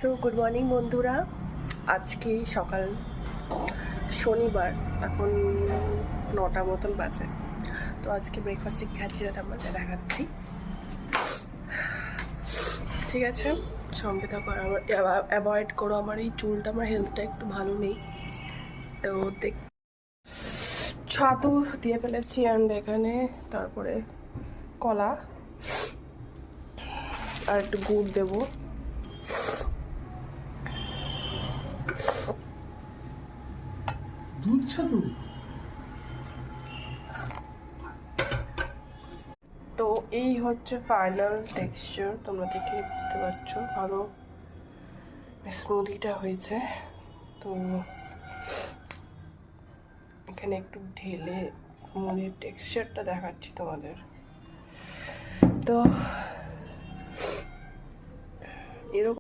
So good morning বন্ধুরা। আজকে সকাল শনিবার, এখন 9টা মতন বাজে। তো আজকে ব্রেকফাস্টে কী খাচ্ছি সেটা আমাদের দেখাচ্ছি, ঠিক আছে? সঙ্গে থাকো, আর আমার অ্যাভয়েড করো আমার এই চুলটা, আমার হেলথটা একটু ভালো নেই। তো ছাতু দিয়ে ফেলেছি, অ্যান্ড এখানে তারপরে কলা আর একটু গুড় দেবো। দুধ ছাতু। তো এই হচ্ছে ফাইনাল টেক্সচার, তোমরা দেখে বুঝতে পারছো ভালো স্মুদিটা হয়েছে। তো এখানে একটু ঢেলে স্মুদির টেক্সচারটা দেখাচ্ছি তোমাদের। তো এরকম